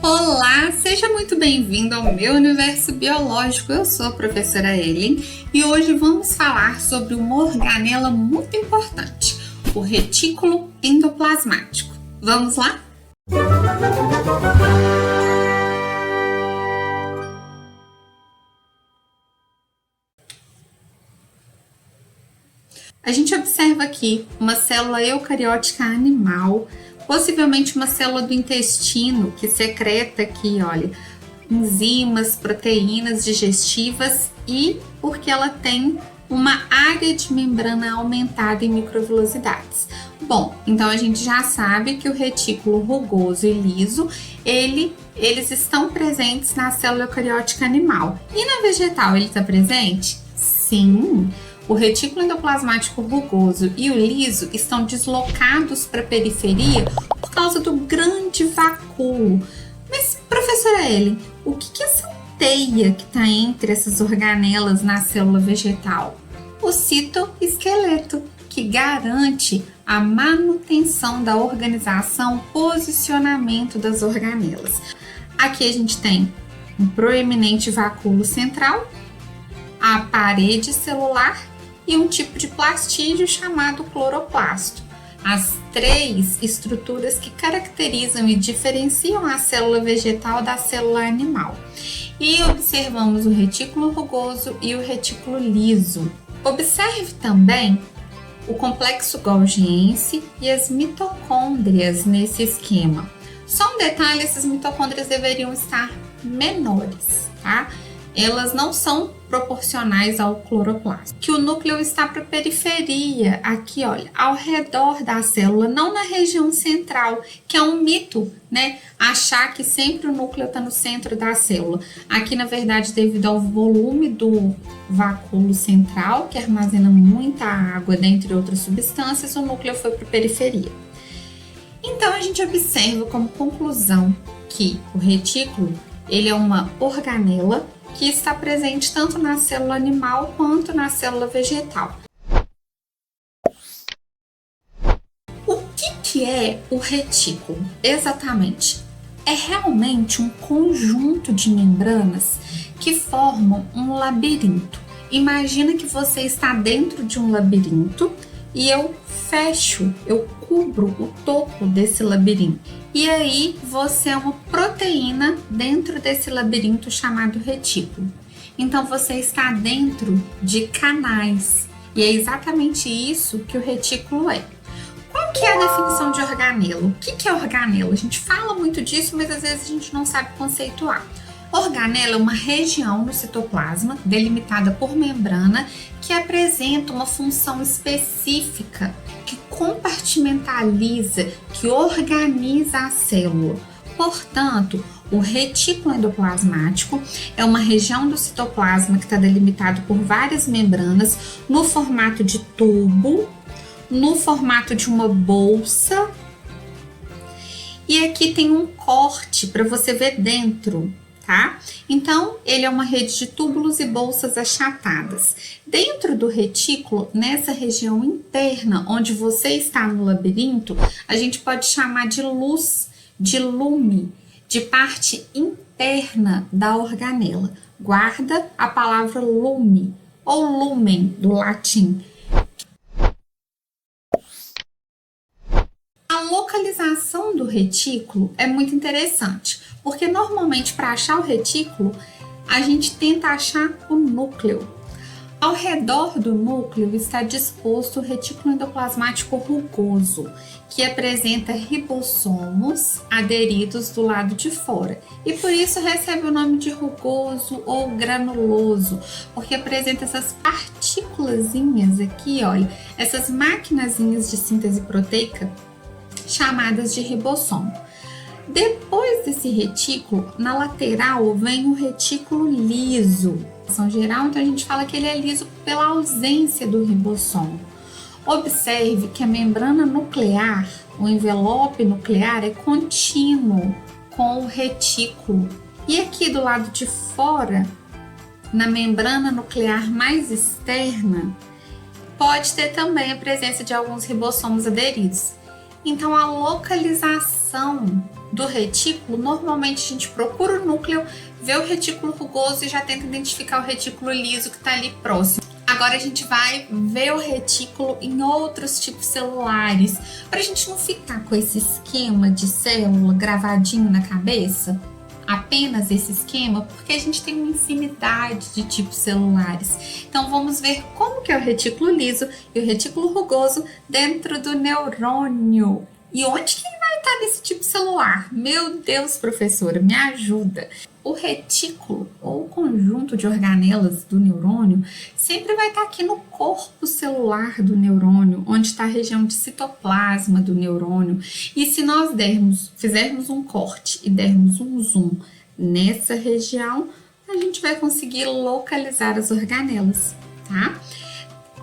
Olá, seja muito bem-vindo ao meu universo biológico. Eu sou a professora Ellen e hoje vamos falar sobre uma organela muito importante, o retículo endoplasmático. Vamos lá? A gente observa aqui uma célula eucariótica animal, possivelmente uma célula do intestino que secreta aqui, olha, enzimas, proteínas digestivas e porque ela tem uma área de membrana aumentada em microvilosidades. Bom, então a gente já sabe que o retículo rugoso e liso, eles estão presentes na célula eucariótica animal. E na vegetal ele está presente? Sim! O retículo endoplasmático rugoso e o liso estão deslocados para a periferia por causa do grande vacúolo. Mas, professora Ellen, o que é essa teia que está entre essas organelas na célula vegetal? O citoesqueleto, que garante a manutenção da organização, posicionamento das organelas. Aqui a gente tem um proeminente vacúolo central, a parede celular e um tipo de plastídeo chamado cloroplasto. As três estruturas que caracterizam e diferenciam a célula vegetal da célula animal. E observamos o retículo rugoso e o retículo liso. Observe também o complexo golgiense e as mitocôndrias nesse esquema. Só um detalhe, essas mitocôndrias deveriam estar menores, tá? Elas não são proporcionais ao cloroplasto. Que o núcleo está para a periferia, aqui, olha, ao redor da célula, não na região central, que é um mito, né? Achar que sempre o núcleo está no centro da célula. Aqui, na verdade, devido ao volume do vacúolo central, que armazena muita água, dentre outras substâncias, o núcleo foi para a periferia. Então, a gente observa como conclusão que o retículo, ele é uma organela que está presente tanto na célula animal quanto na célula vegetal. O que é o retículo? Exatamente. É realmente um conjunto de membranas que formam um labirinto. Imagina que você está dentro de um labirinto e eu cubro o topo desse labirinto. E aí você é uma proteína dentro desse labirinto chamado retículo. Então você está dentro de canais. E é exatamente isso que o retículo é. Qual que é a definição de organelo? O que é organelo? A gente fala muito disso, mas às vezes a gente não sabe conceituar. Organela é uma região no citoplasma, delimitada por membrana, que apresenta uma função específica, que compartimentaliza, que organiza a célula. Portanto, o retículo endoplasmático é uma região do citoplasma que está delimitado por várias membranas, no formato de tubo, no formato de uma bolsa. E aqui tem um corte para você ver dentro. Tá? Então, ele é uma rede de túbulos e bolsas achatadas. Dentro do retículo, nessa região interna, onde você está no labirinto, a gente pode chamar de luz, de lume, de parte interna da organela. Guarda a palavra lume, ou lumen, do latim. A localização do retículo é muito interessante, porque normalmente para achar o retículo, a gente tenta achar o núcleo. Ao redor do núcleo está disposto o retículo endoplasmático rugoso, que apresenta ribossomos aderidos do lado de fora. E por isso recebe o nome de rugoso ou granuloso, porque apresenta essas partículazinhas aqui, olha, essas maquinazinhas de síntese proteica, chamadas de ribossomo. Depois desse retículo, na lateral vem o retículo liso. Em geral, então a gente fala que ele é liso pela ausência do ribossomo. Observe que a membrana nuclear, o envelope nuclear, é contínuo com o retículo. E aqui do lado de fora, na membrana nuclear mais externa, pode ter também a presença de alguns ribossomos aderidos. Então, a localização do retículo, normalmente a gente procura o núcleo, vê o retículo rugoso e já tenta identificar o retículo liso que está ali próximo. Agora a gente vai ver o retículo em outros tipos celulares, para a gente não ficar com esse esquema de célula gravadinho na cabeça. Apenas esse esquema, porque a gente tem uma infinidade de tipos celulares. Então vamos ver como que é o retículo liso e o retículo rugoso dentro do neurônio. E onde que ele vai estar nesse tipo celular? Meu Deus, professora, me ajuda! O retículo, ou conjunto de organelas do neurônio, sempre vai estar aqui no corpo celular do neurônio, onde está a região de citoplasma do neurônio. E se nós fizermos um corte e dermos um zoom nessa região, a gente vai conseguir localizar as organelas, tá?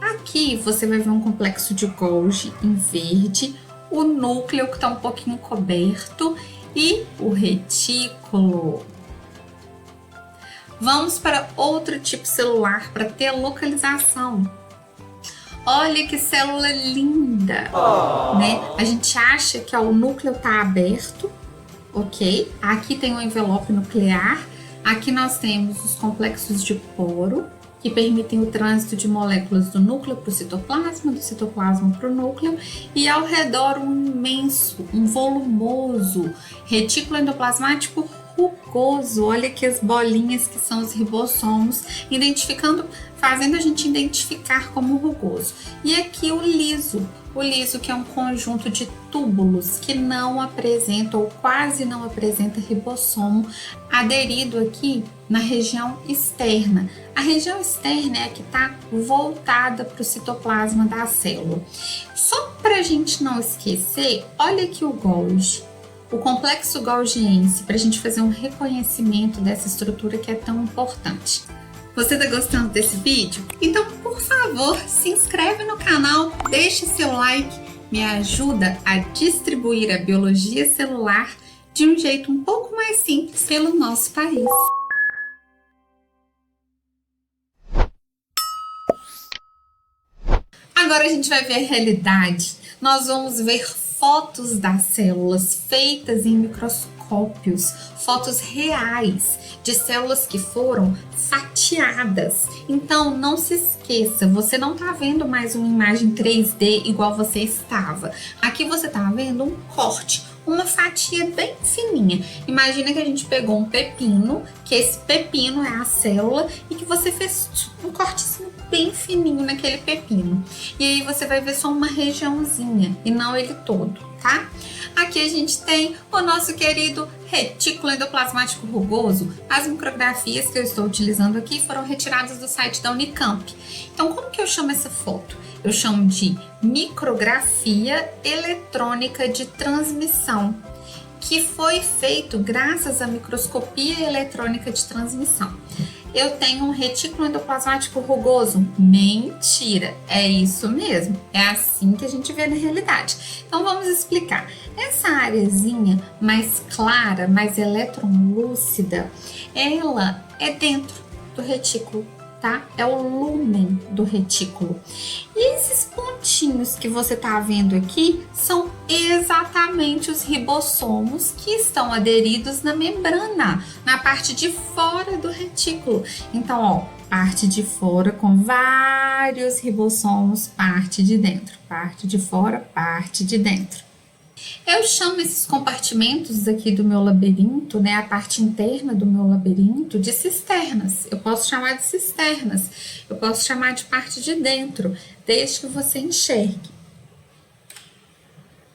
Aqui você vai ver um complexo de Golgi em verde, o núcleo que está um pouquinho coberto e o retículo. Vamos para outro tipo celular para ter a localização. Olha que célula linda, né? A gente acha que o núcleo está aberto, ok? Aqui tem um envelope nuclear. Aqui nós temos os complexos de poro, que permitem o trânsito de moléculas do núcleo para o citoplasma, do citoplasma para o núcleo, e ao redor um imenso, um volumoso retículo endoplasmático rugoso. Olha aqui as bolinhas que são os ribossomos, fazendo a gente identificar como rugoso. E aqui o liso que é um conjunto de túbulos que não apresenta ou quase não apresenta ribossomo aderido aqui na região externa. A região externa é a que está voltada para o citoplasma da célula. Só para a gente não esquecer, olha aqui o Golgi, o complexo golgiense, para a gente fazer um reconhecimento dessa estrutura que é tão importante. Você está gostando desse vídeo? Então, por favor, se inscreve no canal, deixe seu like, me ajuda a distribuir a biologia celular de um jeito um pouco mais simples pelo nosso país. Agora a gente vai ver a realidade. Nós vamos ver fotos das células feitas em microscópios, fotos reais de células que foram fatiadas. Então não se esqueça, você não está vendo mais uma imagem 3D igual você estava. Aqui você está vendo um corte, uma fatia bem fininha. Imagina que a gente pegou um pepino, que esse pepino é a célula e que você fez um cortezinho bem fininho naquele pepino. E aí você vai ver só uma regiãozinha e não ele todo, tá? Aqui a gente tem o nosso querido retículo endoplasmático rugoso. As micrografias que eu estou utilizando aqui foram retiradas do site da Unicamp. Então, como que eu chamo essa foto? Eu chamo de micrografia eletrônica de transmissão, que foi feito graças à microscopia eletrônica de transmissão. Eu tenho um retículo endoplasmático rugoso? Mentira, é isso mesmo, é assim que a gente vê na realidade. Então vamos explicar. Essa areazinha mais clara, mais eletrolúcida, ela é dentro do retículo, tá? É o lúmen do retículo. E esses pontinhos que você tá vendo aqui são exatamente os ribossomos que estão aderidos na membrana, na parte de fora do retículo. Então, ó, parte de fora com vários ribossomos, parte de dentro, parte de fora, parte de dentro. Eu chamo esses compartimentos aqui do meu labirinto, né, a parte interna do meu labirinto, de cisternas. Eu posso chamar de cisternas, eu posso chamar de parte de dentro, desde que você enxergue.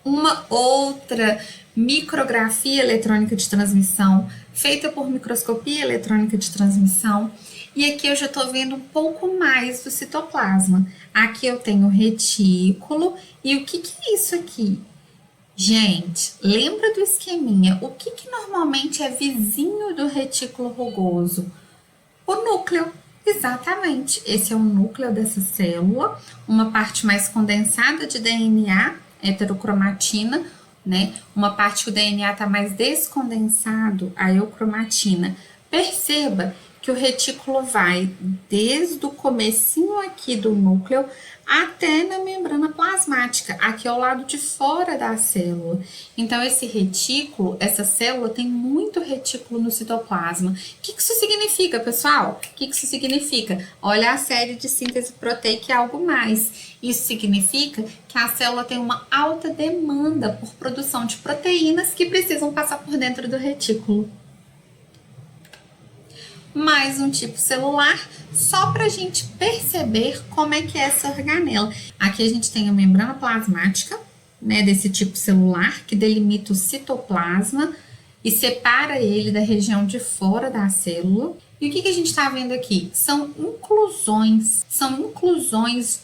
Uma outra micrografia eletrônica de transmissão, feita por microscopia eletrônica de transmissão, e aqui eu já estou vendo um pouco mais do citoplasma. Aqui eu tenho o retículo, e o que é isso aqui? Gente, lembra do esqueminha? O que normalmente é vizinho do retículo rugoso? O núcleo, exatamente. Esse é o núcleo dessa célula, uma parte mais condensada de DNA, heterocromatina, né? Uma parte que o DNA está mais descondensado, a eucromatina. Perceba que o retículo vai desde o comecinho aqui do núcleo até na membrana plasmática, aqui ao lado de fora da célula. Então, esse retículo, essa célula tem muito retículo no citoplasma. O que isso significa, pessoal? O que isso significa? Olha a série de síntese proteica e algo mais. Isso significa que a célula tem uma alta demanda por produção de proteínas que precisam passar por dentro do retículo. Mais um tipo celular, só para a gente perceber como é que é essa organela. Aqui a gente tem a membrana plasmática, né, desse tipo celular, que delimita o citoplasma e separa ele da região de fora da célula. E o que a gente está vendo aqui? São inclusões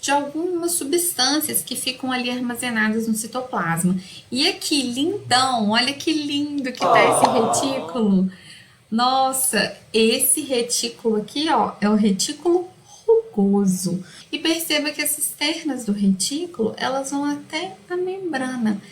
de algumas substâncias que ficam ali armazenadas no citoplasma. E aqui, lindão, olha que lindo que tá esse retículo. Nossa, esse retículo aqui, ó, é o retículo rugoso. E perceba que as cisternas do retículo, elas vão até a membrana.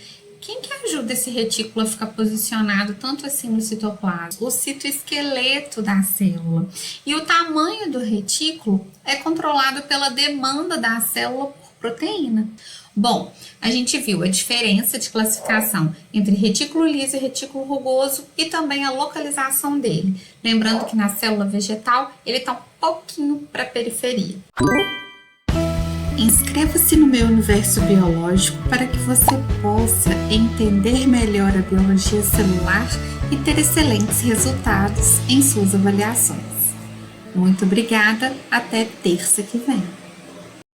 Quem que ajuda esse retículo a ficar posicionado tanto assim no citoplasma? O citoesqueleto da célula. E o tamanho do retículo é controlado pela demanda da célula por proteína. Bom, a gente viu a diferença de classificação entre retículo liso e retículo rugoso e também a localização dele. Lembrando que na célula vegetal ele está um pouquinho para a periferia. Inscreva-se no meu universo biológico para que você possa entender melhor a biologia celular e ter excelentes resultados em suas avaliações. Muito obrigada, até terça que vem.